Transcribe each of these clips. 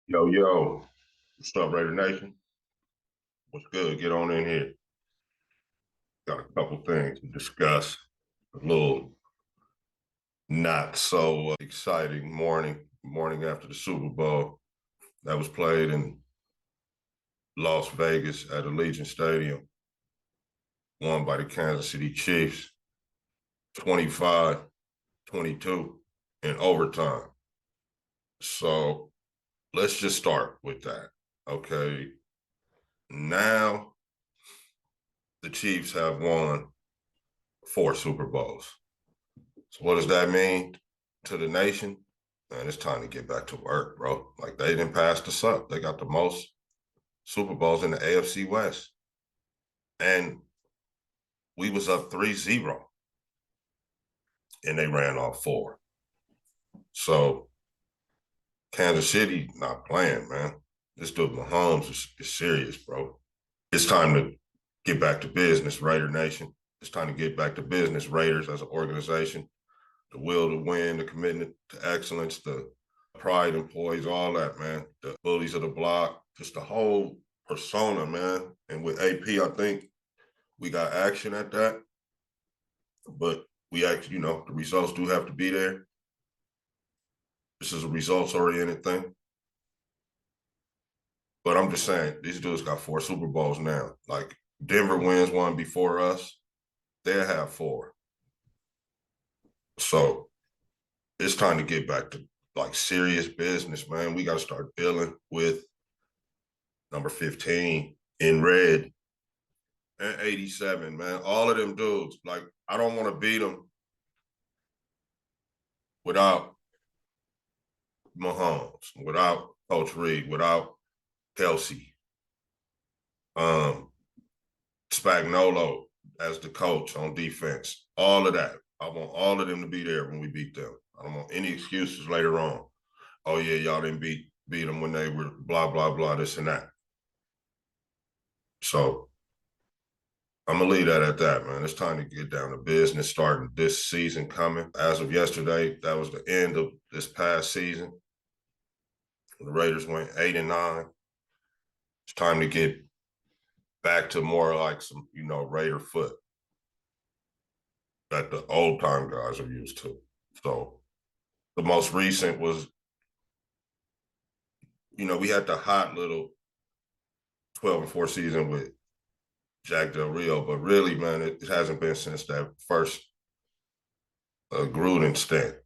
Yo, yo, what's up, Raider Nation? What's good? Get on in here. Got a couple things to discuss. A little not so exciting morning after the Super Bowl that was played in Las Vegas at Allegiant Stadium, won by the Kansas City Chiefs, 25-22 in overtime. So let's just start with that. Okay. Now the Chiefs have won 4 Super Bowls. So what does that mean to the nation? Man, it's time to get back to work, bro. Like they didn't pass us up. They got the most Super Bowls in the AFC West. And we was up 3-0 and they ran off 4. So Kansas City not playing, man. This dude Mahomes is serious, bro. It's time to get back to business, Raider Nation. It's time to get back to business, Raiders as an organization. The will to win, the commitment to excellence, the pride employees, all that, man. The bullies of the block, just the whole persona, man. And with AP, I think we got action at that. But we actually, the results do have to be there. This is a results-oriented thing. But I'm just saying, these dudes got 4 Super Bowls now. Like, Denver wins one before us. They'll have 4. So it's time to get back to, like, serious business, man. We got to start dealing with number 15 in red and 87, man. All of them dudes, like, I don't want to beat them without Mahomes, without Coach Reed, without Kelsey, um, Spagnolo as the coach on defense, all of that. I want all of them to be there when we beat them. I don't want any excuses later on. Oh, yeah, y'all didn't beat them when they were blah, blah, blah, this and that. So I'm going to leave that at that, man. It's time to get down to business starting this season coming. As of yesterday, that was the end of this past season. The Raiders went 8-9. It's time to get back to more like some, Raider foot that the old time guys are used to. So the most recent was, we had the hot little 12-4 season with Jack Del Rio, but really, man, it hasn't been since that first Gruden stint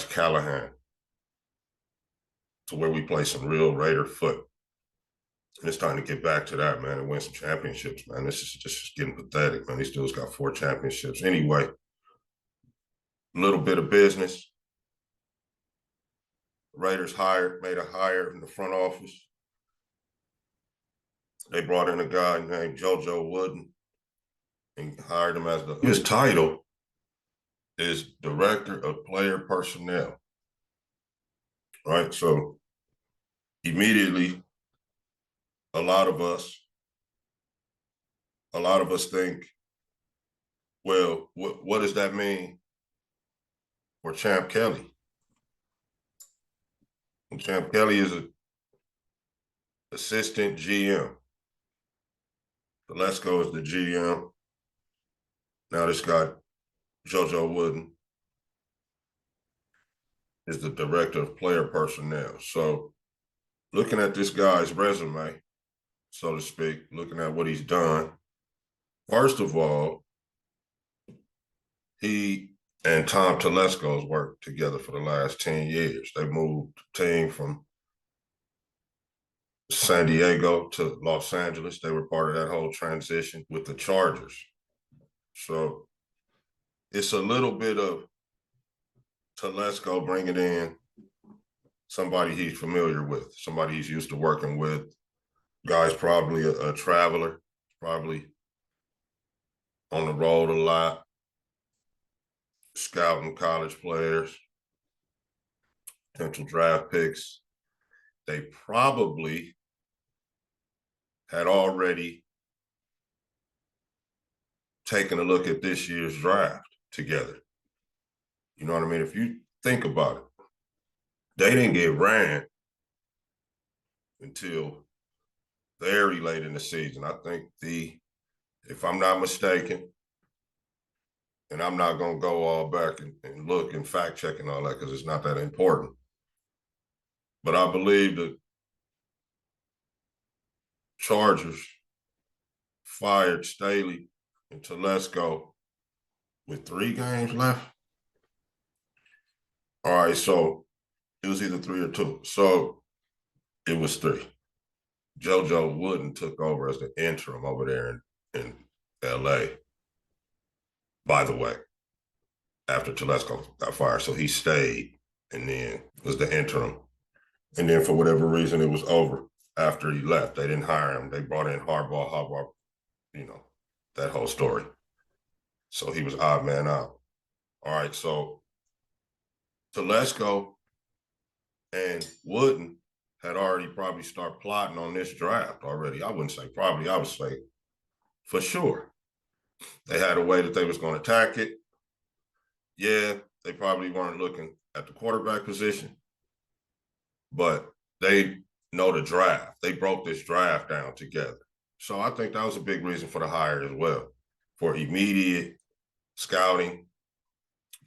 / Callahan, to where we play some real Raider foot. And it's time to get back to that, man, and win some championships, man. This is just getting pathetic, man. These dudes got 4 championships. Anyway, a little bit of business. Raiders made a hire in the front office. They brought in a guy named JoJo Wooden and hired him as his title is Director of Player Personnel. Right? So immediately, a lot of us think, well, what does that mean for Champ Kelly? And Champ Kelly is an assistant GM. Lesko is the GM. Now this guy, JoJo Wooden, is the Director of Player Personnel. So looking at this guy's resume, so to speak, looking at what he's done, first of all, he and Tom Telesco's worked together for the last 10 years. They moved the team from San Diego to Los Angeles. They were part of that whole transition with the Chargers. So it's a little bit of Telesco bringing in somebody he's familiar with, somebody he's used to working with. Guy's probably a traveler, probably on the road a lot, scouting college players, potential draft picks. They probably had already taken a look at this year's draft together. You know what I mean? If you think about it, they didn't get ran until very late in the season. I think if I'm not mistaken, and I'm not going to go all back and look and fact check and all that because it's not that important. But I believe the Chargers fired Staley and Telesco with 3 games left. All right, so it was either 3 or 2. So it was 3. JoJo Wooden took over as the interim over there in LA, by the way, after Telesco got fired. So he stayed and then was the interim. And then for whatever reason, it was over after he left. They didn't hire him. They brought in Harbaugh, that whole story. So he was odd man out. All right, so Telesco and Wooden had already probably started plotting on this draft already. I wouldn't say probably, I would say for sure. They had a way that they was going to attack it. Yeah, they probably weren't looking at the quarterback position, but they know the draft. They broke this draft down together. So I think that was a big reason for the hire as well, for immediate scouting.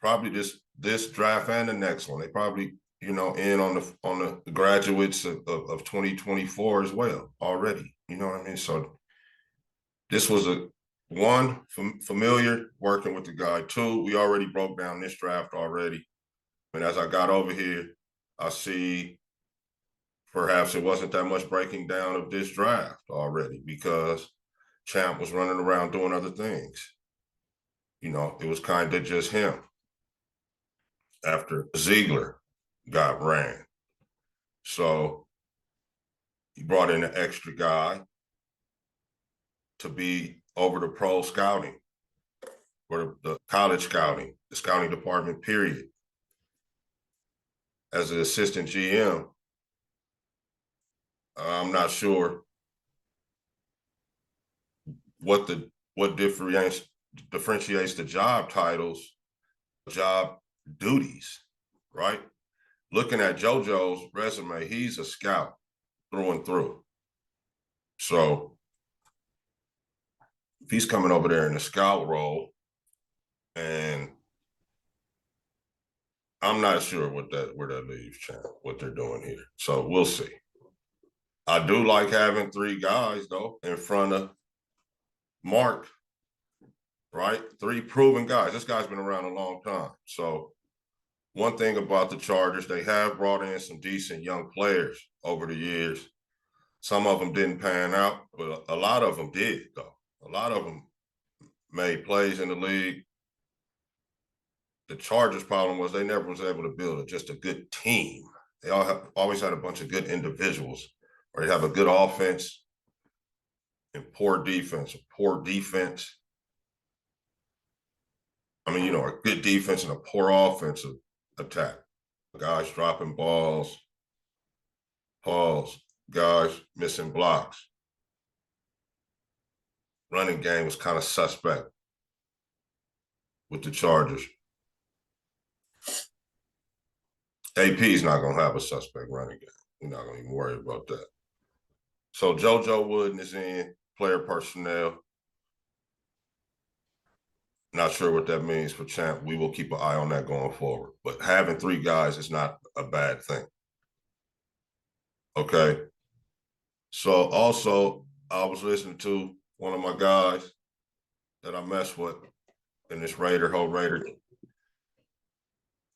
Probably this draft and the next one. They probably in on the graduates of 2024 as well already. You know what I mean? So this was one familiar working with the guy. 2, we already broke down this draft already. And as I got over here, I see perhaps it wasn't that much breaking down of this draft already because Champ was running around doing other things. It was kind of just him after Ziegler got ran. So he brought in an extra guy to be over the pro scouting or the college scouting, the scouting department, period. As an assistant GM, I'm not sure what differentiates the job titles, job duties, right? Looking at JoJo's resume, he's a scout through and through. So if he's coming over there in the scout role, and I'm not sure where that leaves, Champ, what they're doing here. So we'll see. I do like having 3 guys, though, in front of Mark, right? 3 proven guys. This guy's been around a long time. So one thing about the Chargers, they have brought in some decent young players over the years. Some of them didn't pan out, but a lot of them did, though. A lot of them made plays in the league. The Chargers' problem was they never was able to build just a good team. They always had a bunch of good individuals, or they have a good offense and poor defense. I mean, a good defense and a poor offensive attack. Guys dropping balls, guys missing blocks. Running game was kind of suspect with the Chargers. AP's not going to have a suspect running game. We're not going to even worry about that. So JoJo Wooden is in, player personnel. Not sure what that means for Champ. We will keep an eye on that going forward. But having 3 guys is not a bad thing. Okay. So also, I was listening to one of my guys that I mess with in this whole Raider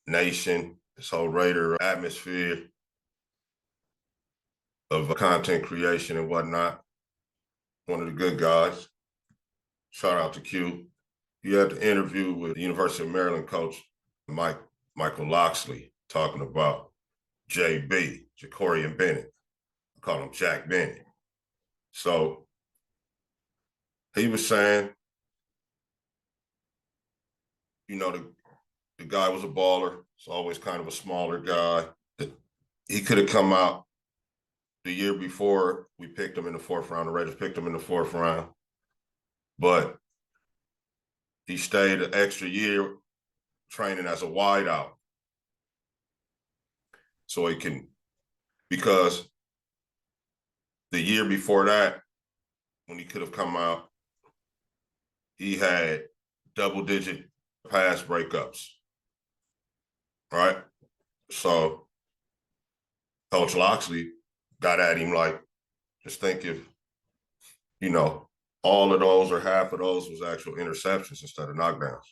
nation, this whole Raider atmosphere of content creation and whatnot. One of the good guys. Shout out to Q. He had the interview with the University of Maryland coach, Michael Loxley, talking about JB, Jacorian Bennett. I call him Jack Bennett. So he was saying, the guy was a baller. It's always kind of a smaller guy. He could have come out the year before we picked him in the 4th round. The Raiders picked him in the 4th round. But he stayed an extra year training as a wideout. So he can, because The year before that, when he could have come out, he had double-digit pass breakups, right? So Coach Loxley got at him like, just think if, all of those or half of those was actual interceptions instead of knockdowns.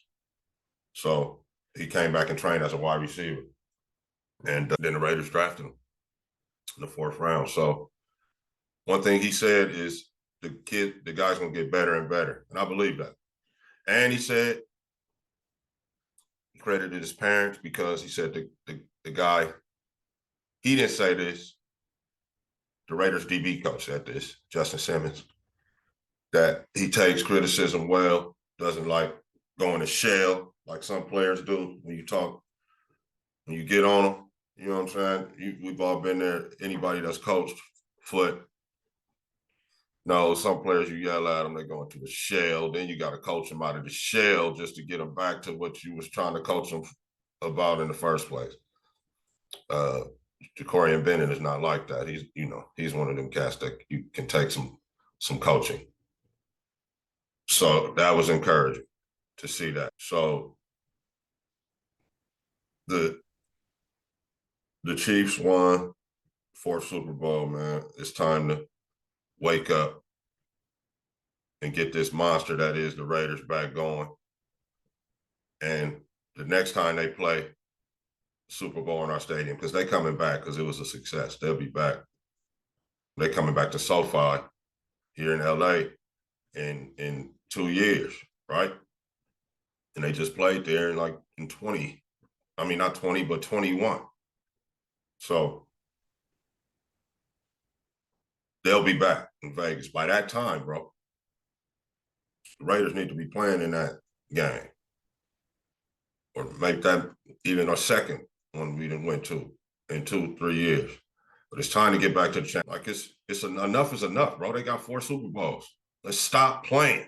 So he came back and trained as a wide receiver. And then the Raiders drafted him in the 4th round. So one thing he said is the guy's going to get better and better. And I believe that. And he said, he credited his parents because he said the guy, he didn't say this, the Raiders DB coach said this, Justin Simmons, that he takes criticism well, doesn't like going to shell like some players do when you talk, when you get on them. You know what I'm saying? We've all been there. Anybody that's coached foot knows some players, you yell at them, they go into a shell. Then you got to coach them out of the shell just to get them back to what you was trying to coach them about in the first place. Ja'Cory Bennett is not like that. He's one of them cats that you can take some coaching. So that was encouraging to see that. So the Chiefs won 4th Super Bowl, man. It's time to wake up and get this monster that is the Raiders back going. And the next time they play Super Bowl in our stadium, because they coming back because it was a success. They'll be back. They're coming back to SoFi here in LA in 2 years, right? And they just played there in 20. I mean, not 20, but 21. So they'll be back in Vegas. By that time, bro, the Raiders need to be playing in that game. Or make that even a second one we didn't win to in 2-3 years. But it's time to get back to the champ. Like it's enough is enough, bro. They got 4 Super Bowls. Let's stop playing.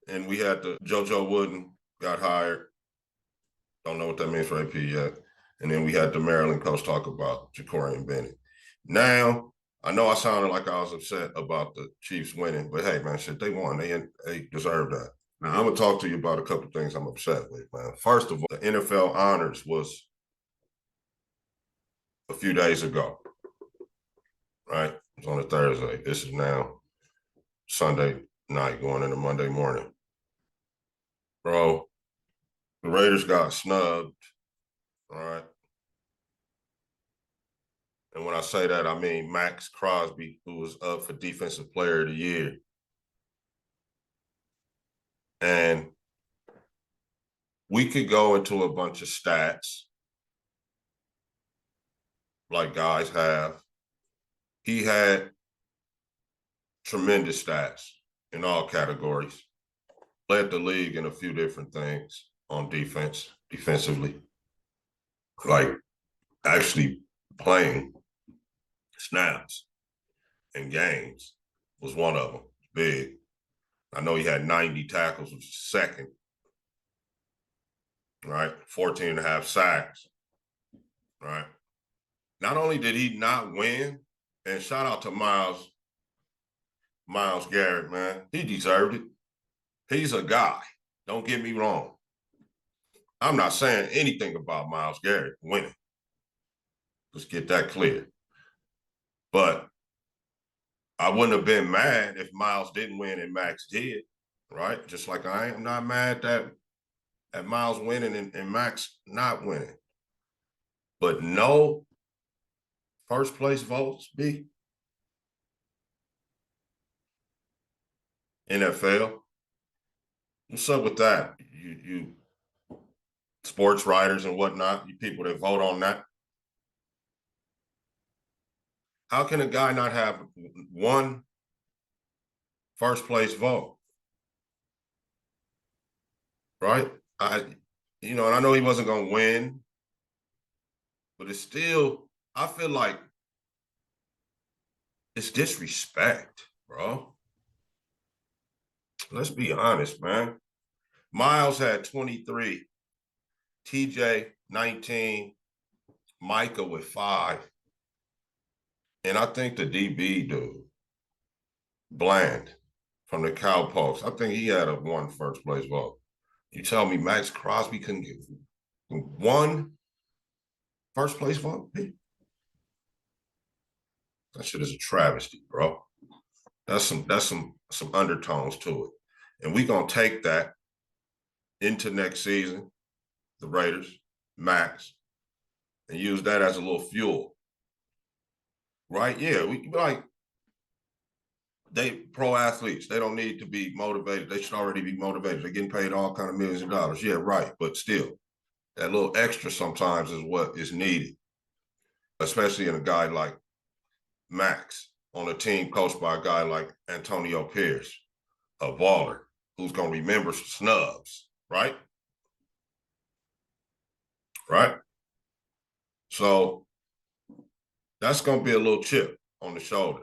And we had JoJo Wooden got hired. Don't know what that means for AP yet. And then we had the Maryland coach talk about Ja'Cory Bennett. Now, I know I sounded like I was upset about the Chiefs winning, but hey, man, shit, they won. They deserve that. Now, I'm going to talk to you about a couple of things I'm upset with, man. First of all, the NFL honors was a few days ago, right? It was on a Thursday. This is now Sunday night going into Monday morning. Bro, the Raiders got snubbed, all right? And when I say that, I mean Max Crosby, who was up for Defensive Player of the Year. And we could go into a bunch of stats like guys have. He had tremendous stats in all categories. Led the league in a few different things on defense, defensively. Like actually playing snaps in games was one of them. Big. I know he had 90 tackles, which is second. Right? 14 and a half sacks. Right? Not only did he not win, and shout out to Myles Garrett, man. He deserved it. He's a guy. Don't get me wrong. I'm not saying anything about Myles Garrett winning. Let's get that clear. But I wouldn't have been mad if Myles didn't win and Max did, right? Just like I am not mad at Myles winning and Max not winning. But no first place votes, B. NFL. What's up with that? You sports writers and whatnot, you people that vote on that. How can a guy not have one first place vote? Right? And I know he wasn't going to win, but it's still, I feel like it's disrespect, bro. Let's be honest, man. Myles had 23, TJ 19, Micah with 5, And I think the DB dude, Bland from the Cowpokes, I think he had a one first place vote. You tell me Max Crosby couldn't get one first place vote? That shit is a travesty, bro. That's some undertones to it. And we gonna take that into next season, the Raiders, Max, and use that as a little fuel. Right? Yeah, we like they pro athletes. They don't need to be motivated. They should already be motivated. They're getting paid all kind of millions of dollars. Yeah, right. But still, that little extra sometimes is what is needed, especially in a guy like Max on a team coached by a guy like Antonio Pierce, a baller who's going to remember snubs, right? Right. So that's going to be a little chip on the shoulder.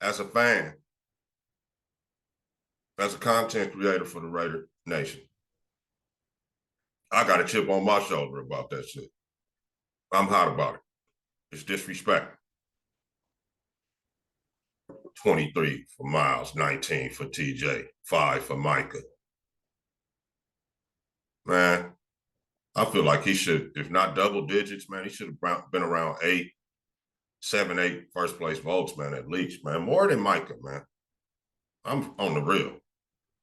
As a fan, as a content creator for the Raider Nation, I got a chip on my shoulder about that shit. I'm hot about it. It's disrespect. 23 for Miles, 19 for TJ, 5 for Micah. Man, I feel like he should, if not double digits, man, he should have been around 8, 7, 8 first place votes, man, at least, man. More than Micah, man. I'm on the real.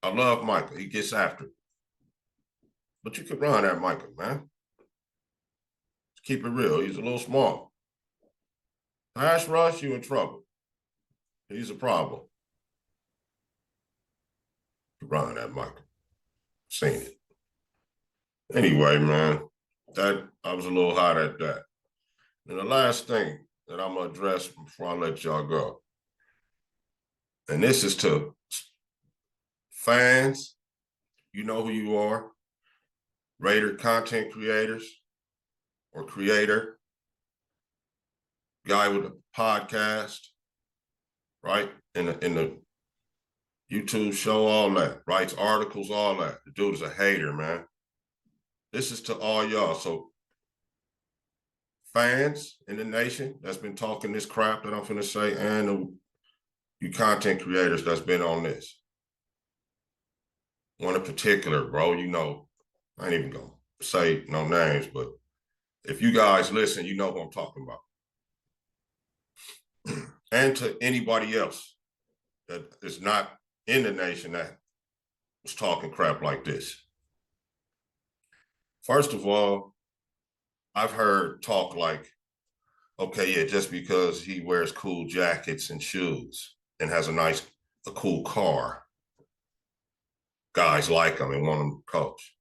I love Micah. He gets after it. But you can run at Micah, man. Let's keep it real. He's a little small. Pass rush, you in trouble. He's a problem. Run at Micah. Seen it. Anyway, man, that I was a little hot at that. And the last thing that I'm gonna address before I let y'all go, and this is to fans, you know who you are, Raider content creators or creator, guy with a podcast, right? In the YouTube show, all that, writes articles, all that. The dude is a hater, man. This is to all y'all. So fans in the nation that's been talking this crap that I'm finna say, and you content creators that's been on this. One in particular, bro, you know, I ain't even gonna say no names, but if you guys listen, you know who I'm talking about. And to anybody else that is not in the nation that was talking crap like this. First of all, I've heard talk like, okay, yeah, just because he wears cool jackets and shoes and has a cool car, guys like him and want him to coach.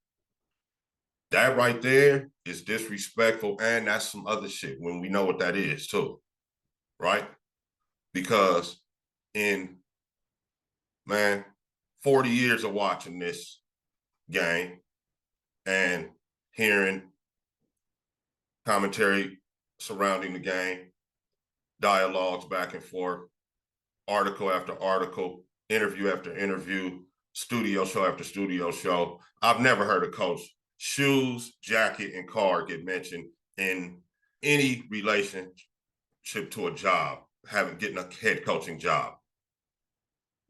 That right there is disrespectful, and that's some other shit when we know what that is too, right? Because in, man, 40 years of watching this game and hearing commentary surrounding the game, dialogues back and forth, article after article, interview after interview, studio show after studio show. I've never heard a coach shoes, jacket, and car get mentioned in any relationship to a job, getting a head coaching job.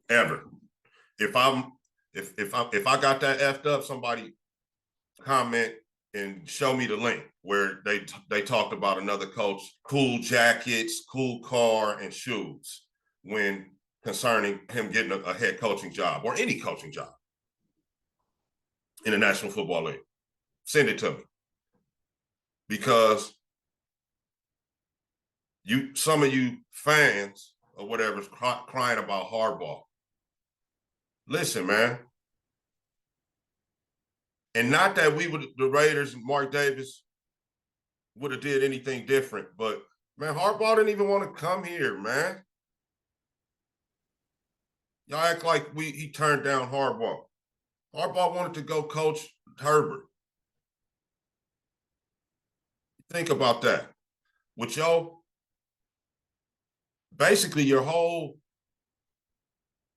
Ever. If I got that effed up, somebody comment and show me the link where they talked about another coach, cool jackets, cool car, and shoes when concerning him getting a head coaching job or any coaching job in the National Football League. Send it to me. Because some of you fans or whatever is crying about Harbaugh. Listen, man. And not that the Raiders and Mark Davis would have did anything different, but man, Harbaugh didn't even want to come here, man. Y'all act like he turned down Harbaugh. Harbaugh wanted to go coach Herbert. Think about that. With basically your whole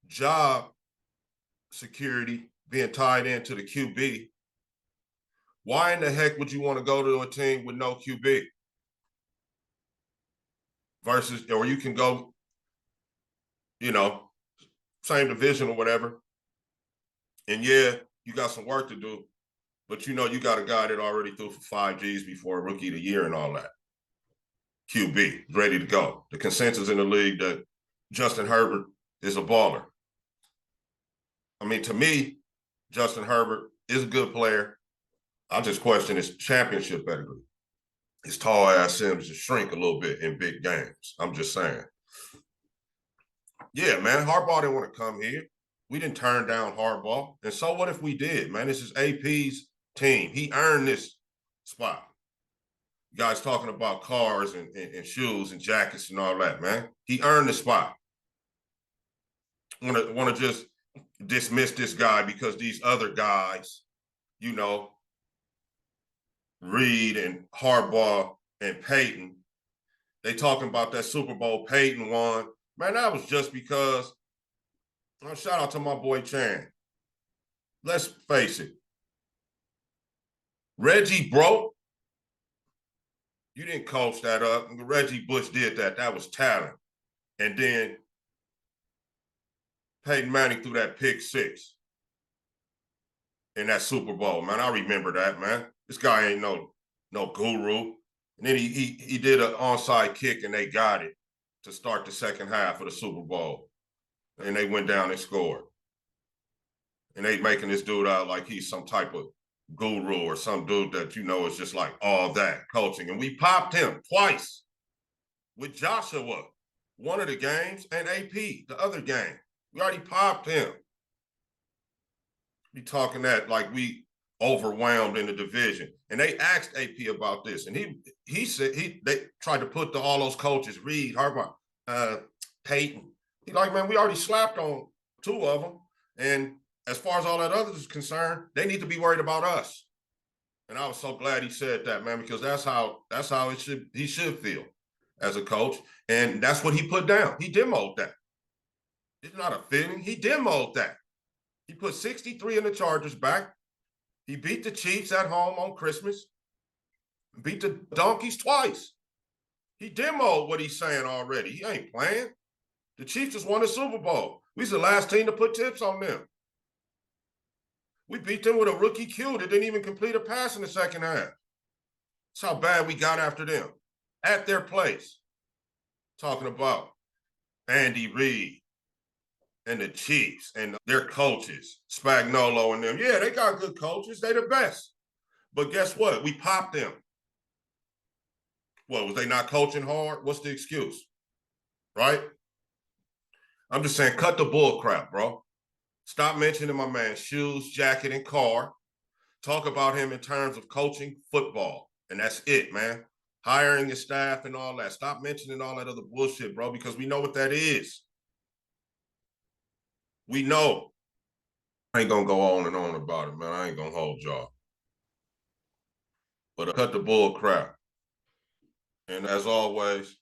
job security being tied into the QB, why in the heck would you want to go to a team with no QB? versus, or you can go, you know, same division or whatever. And yeah, you got some work to do, but you know, you got a guy that already threw for 5 Gs before rookie of the year and all that. QB, ready to go. The consensus in the league that Justin Herbert is a baller. I mean, to me, Justin Herbert is a good player. I just question his championship pedigree. His tall ass seems to shrink a little bit in big games. I'm just saying. Yeah, man, Harbaugh didn't want to come here. We didn't turn down Harbaugh. And so what if we did, man? This is AP's team. He earned this spot. You guys talking about cars and shoes and jackets and all that, man. He earned the spot. Want to just dismiss this guy because these other guys, you know, Reed and Harbaugh and Peyton, they talking about that Super Bowl Peyton won. Man, that was just because, shout out to my boy Chan. Let's face it. Reggie broke. You didn't coach that up. Reggie Bush did that. That was talent. And then Peyton Manning threw that pick six in that Super Bowl, man. I remember that, man. This guy ain't no guru. And then he did an onside kick and they got it to start the second half of the Super Bowl. And they went down and scored. And they making this dude out like he's some type of guru or some dude that, you know, is just like all that coaching. And we popped him twice with Joshua, one of the games, and AP, the other game. We already popped him. We talking that like we overwhelmed in the division. And they asked AP about this. And he said they tried to put all those coaches, Reed, Harbaugh, Peyton. He like, man, we already slapped on 2 of them. And as far as all that others is concerned, they need to be worried about us. And I was so glad he said that, man, because that's how he should feel as a coach. And that's what he put down. He demoed that. It's not a feeling. He demoed that. He put 63 in the Chargers back. He beat the Chiefs at home on Christmas. Beat the Donkeys twice. He demoed what he's saying already. He ain't playing. The Chiefs just won the Super Bowl. We was the last team to put tips on them. We beat them with a rookie Q that didn't even complete a pass in the second half. That's how bad we got after them. At their place. Talking about Andy Reid and the Chiefs and their coaches, Spagnuolo and them. Yeah, they got good coaches. They the best. But guess what? We popped them. What, was they not coaching hard? What's the excuse? Right? I'm just saying, cut the bull crap, bro. Stop mentioning my man's shoes, jacket, and car. Talk about him in terms of coaching football. And that's it, man. Hiring your staff and all that. Stop mentioning all that other bullshit, bro, because we know what that is. We know. I ain't gonna go on and on about it, man. I ain't gonna hold y'all. But cut the bull crap. And as always,